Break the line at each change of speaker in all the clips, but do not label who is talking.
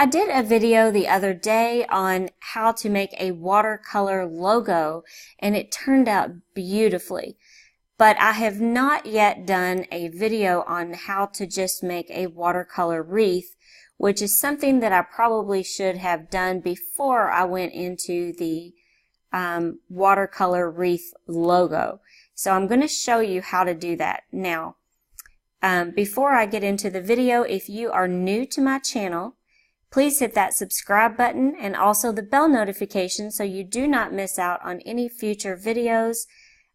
I did a video the other day on how to make a watercolor logo, and it turned out beautifully. But I have not yet done a video on how to just make a watercolor wreath, which is something that I probably should have done before I went into the watercolor wreath logo. So I'm going to show you how to do that now. Before I get into the video, if you are new to my channel, please hit that subscribe button and also the bell notification so you do not miss out on any future videos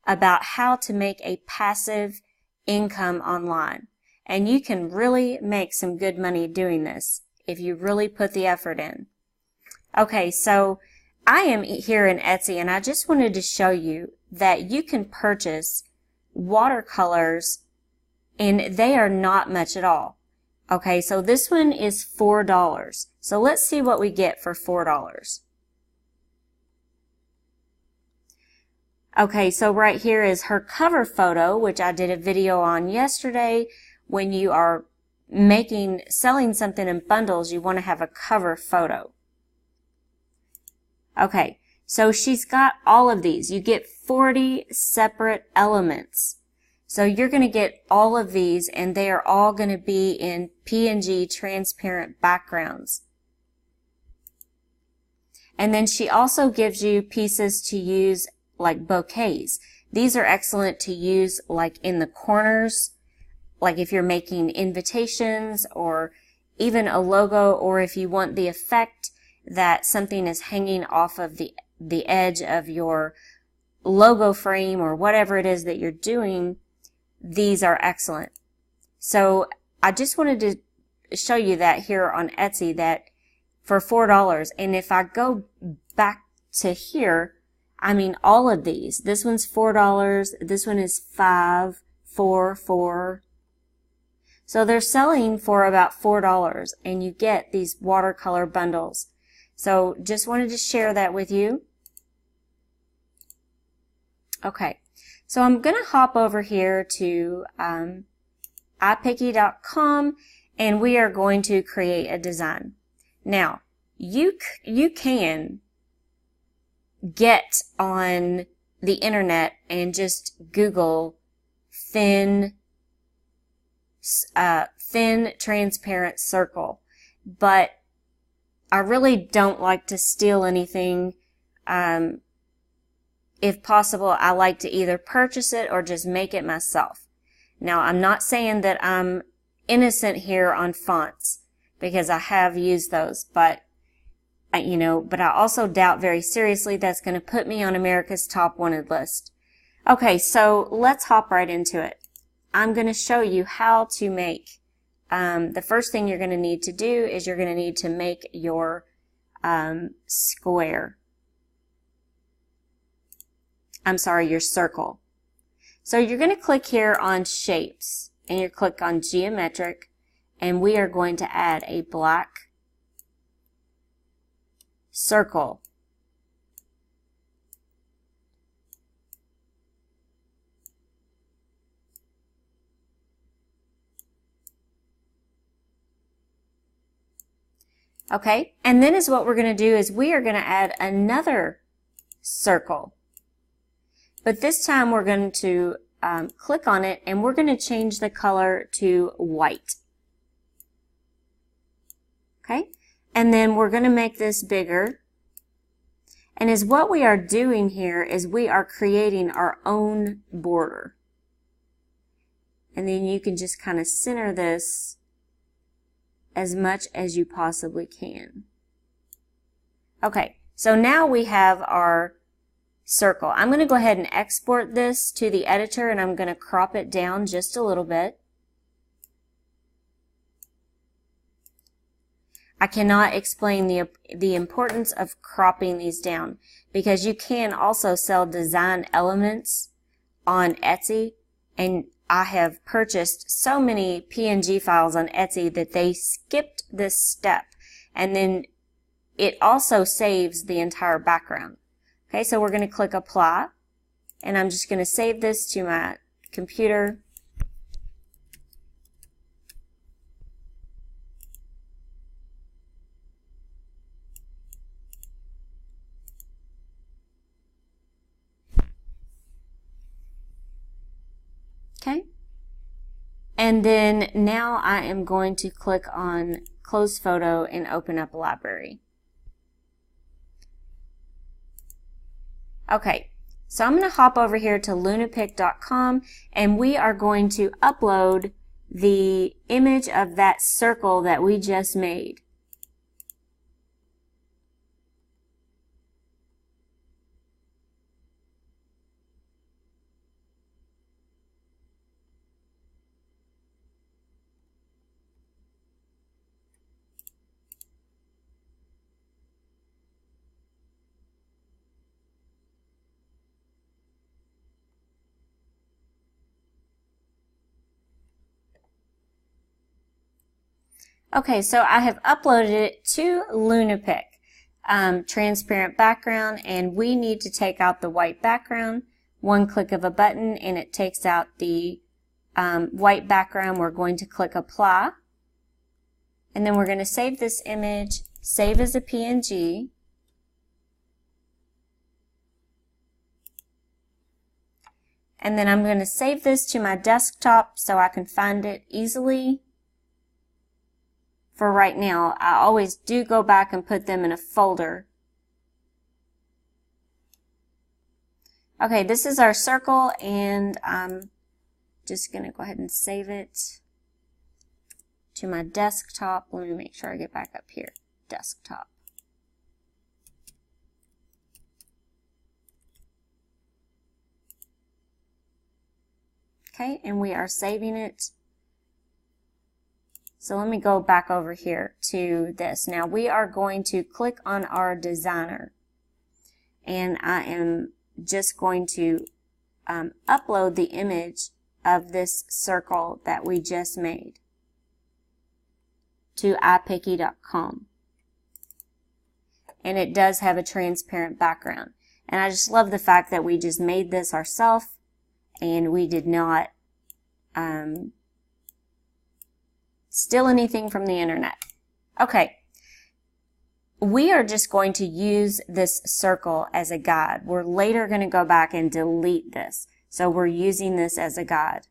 about how to make a passive income online. And you can really make some good money doing this if you really put the effort in. Okay, so I am here in Etsy, and I just wanted to show you that you can purchase watercolors and they are not much at all. Okay, so this one is $4. So let's see what we get for $4. Okay, so right here is her cover photo, which I did a video on yesterday. When you are selling something in bundles, you want to have a cover photo. Okay, so she's got all of these. You get 40 separate elements. So you're going to get all of these, and they are all going to be in PNG transparent backgrounds. And then she also gives you pieces to use like bouquets. These are excellent to use like in the corners, like if you're making invitations or even a logo, or if you want the effect that something is hanging off of the edge of your logo frame or whatever it is that you're doing. These are excellent. So I just wanted to show you that here on Etsy, that for $4. And if I go back to here, I mean all of these. This one's $4. This one is $5, $4, $4. So they're selling for about $4, and you get these watercolor bundles. So just wanted to share that with you. Okay. So I'm going to hop over here to iPicky.com, and we are going to create a design. Now, you can get on the internet and just Google thin transparent circle, but I really don't like to steal anything. If possible, I like to either purchase it or just make it myself. Now, I'm not saying that I'm innocent here on fonts, because I have used those, but I also doubt very seriously that's going to put me on America's Top Wanted list. Okay, so let's hop right into it. I'm going to show you how to make, the first thing you're going to need to do is you're going to need to make your your circle. So you're going to click here on shapes, and you click on geometric, and we are going to add a black circle. Okay, and then what we're going to do is we are going to add another circle. But this time we're going to click on it, and we're going to change the color to white. Okay, and then we're going to make this bigger. And what we are doing here is we are creating our own border. And then you can just kind of center this as much as you possibly can. Okay, so now we have our circle. I'm going to go ahead and export this to the editor, and I'm going to crop it down just a little bit. I cannot explain the importance of cropping these down, because you can also sell design elements on Etsy, and I have purchased so many PNG files on Etsy that they skipped this step, and then it also saves the entire background. Okay, so we're going to click apply, and I'm just going to save this to my computer. And then now I am going to click on Close Photo and open up a library. Okay, so I'm going to hop over here to lunapic.com and we are going to upload the image of that circle that we just made. Okay, so I have uploaded it to Lunapic, transparent background, and we need to take out the white background. One click of a button and it takes out the white background. We're going to click Apply, and then we're going to save this image, save as a PNG. And then I'm going to save this to my desktop so I can find it easily. For right now, I always do go back and put them in a folder. Okay, this is our circle, and I'm just going to go ahead and save it to my desktop. Let me make sure I get back up here. Desktop. Okay, and we are saving it. So let me go back over here to this. Now we are going to click on our designer, and I am just going to upload the image of this circle that we just made to iPicky.com. And it does have a transparent background. And I just love the fact that we just made this ourselves and we did not steal anything from the internet. Okay, we are just going to use this circle as a guide. We're later going to go back and delete this. So we're using this as a guide.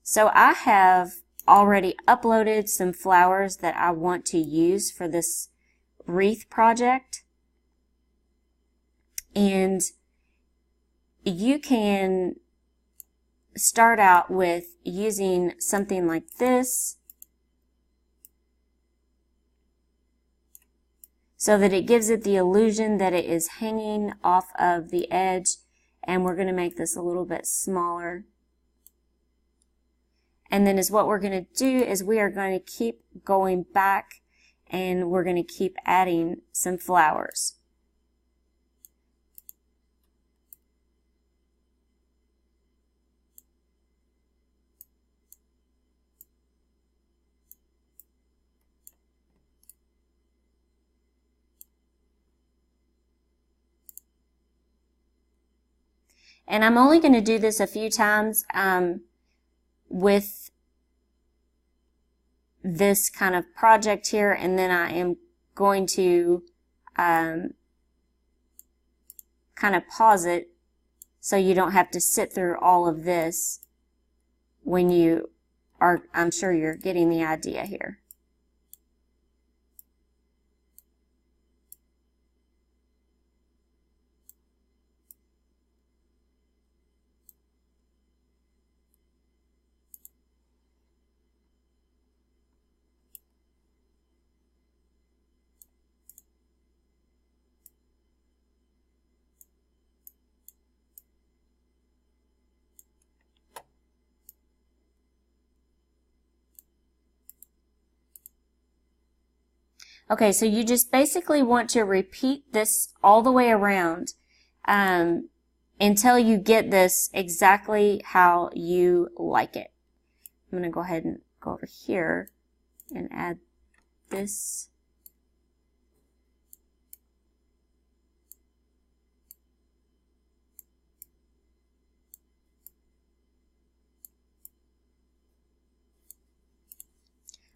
So I have already uploaded some flowers that I want to use for this wreath project. And you can start out with using something like this, so that it gives it the illusion that it is hanging off of the edge. And we're going to make this a little bit smaller. And then what we're going to do is we are going to keep going back and we're going to keep adding some flowers. And I'm only going to do this a few times with this kind of project here, and then I am going to kind of pause it so you don't have to sit through all of this when you are, I'm sure you're getting the idea here. Okay, so you just basically want to repeat this all the way around until you get this exactly how you like it. I'm going to go ahead and go over here and add this.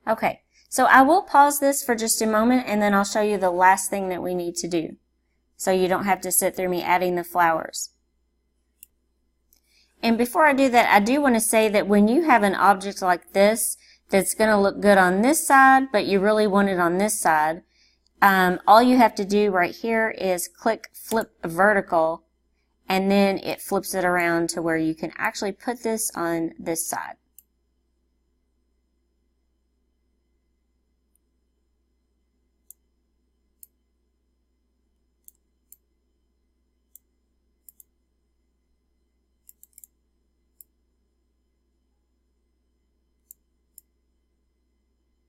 Okay. So I will pause this for just a moment and then I'll show you the last thing that we need to do, so you don't have to sit through me adding the flowers. And before I do that, I do want to say that when you have an object like this that's going to look good on this side, but you really want it on this side, all you have to do right here is click flip vertical, and then it flips it around to where you can actually put this on this side.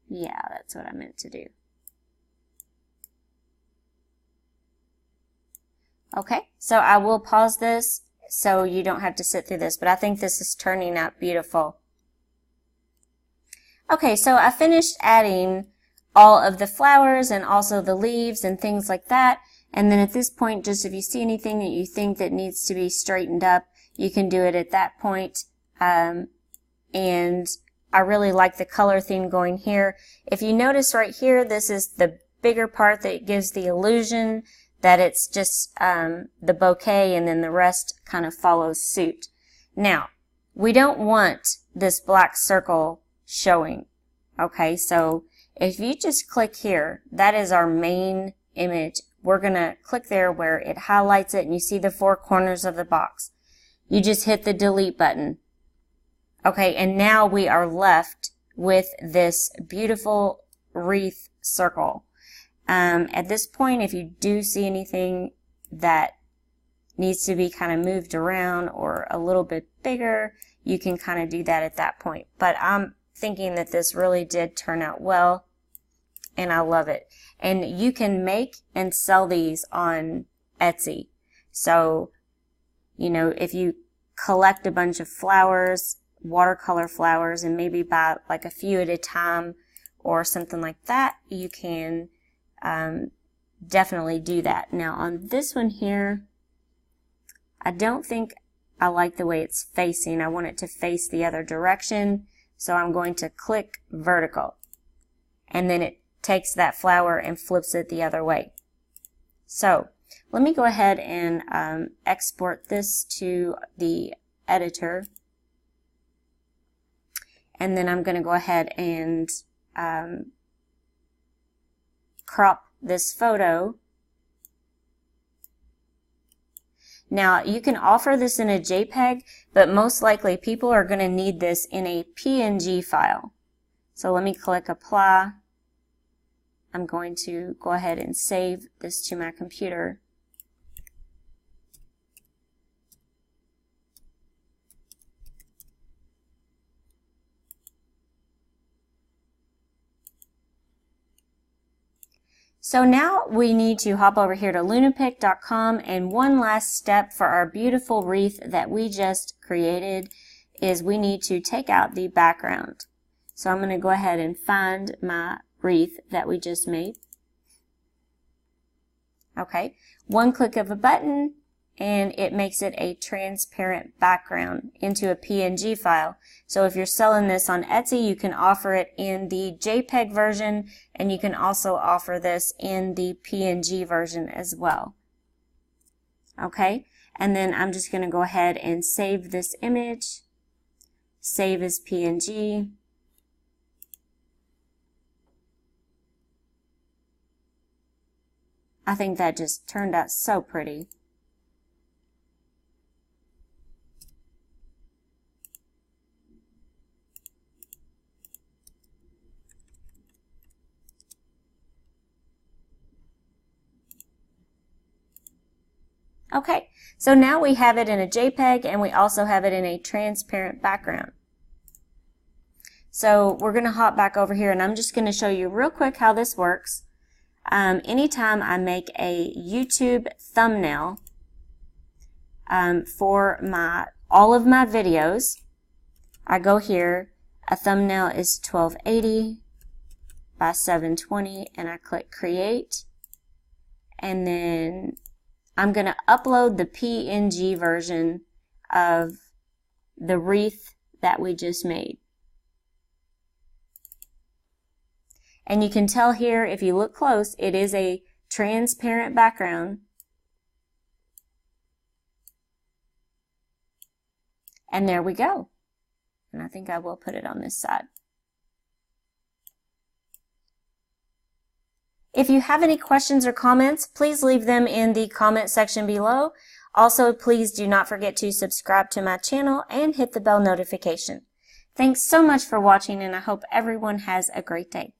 Yeah, that's what I meant to do. Okay, so I will pause this so you don't have to sit through this, but I think this is turning out beautiful. Okay, so I finished adding all of the flowers and also the leaves and things like that. And then at this point, just if you see anything that you think that needs to be straightened up, you can do it at that point. And I really like the color theme going here. If you notice right here, this is the bigger part that gives the illusion that it's just the bouquet, and then the rest kind of follows suit. Now, we don't want this black circle showing. Okay, so if you just click here, that is our main image. We're going to click there where it highlights it and you see the four corners of the box. You just hit the delete button. Okay, and now we are left with this beautiful wreath circle. At this point, if you do see anything that needs to be kind of moved around or a little bit bigger, you can kind of do that at that point. But I'm thinking that this really did turn out well, and I love it. And you can make and sell these on Etsy. So, you know, if you collect a bunch of flowers, watercolor flowers, and maybe buy like a few at a time or something like that, you can definitely do that. Now on this one here, I don't think I like the way it's facing. I want it to face the other direction, so I'm going to click vertical, and then it takes that flower and flips it the other way. So let me go ahead and export this to the editor, and then I'm going to go ahead and crop this photo. Now you can offer this in a JPEG, but most likely people are going to need this in a PNG file. So let me click apply. I'm going to go ahead and save this to my computer. So now we need to hop over here to lunapic.com, and one last step for our beautiful wreath that we just created is we need to take out the background. So I'm going to go ahead and find my wreath that we just made. Okay, one click of a button and it makes it a transparent background into a PNG file. So if you're selling this on Etsy, you can offer it in the JPEG version, and you can also offer this in the PNG version as well. Okay, and then I'm just going to go ahead and save this image, save as PNG. I think that just turned out so pretty. Okay, so now we have it in a JPEG, and we also have it in a transparent background. So we're going to hop back over here, and I'm just going to show you real quick how this works. Anytime I make a YouTube thumbnail for all of my videos, I go here. A thumbnail is 1280 by 720, and I click create, and then I'm going to upload the PNG version of the wreath that we just made. And you can tell here, if you look close, it is a transparent background. And there we go. And I think I will put it on this side. If you have any questions or comments, please leave them in the comment section below. Also, please do not forget to subscribe to my channel and hit the bell notification. Thanks so much for watching, and I hope everyone has a great day.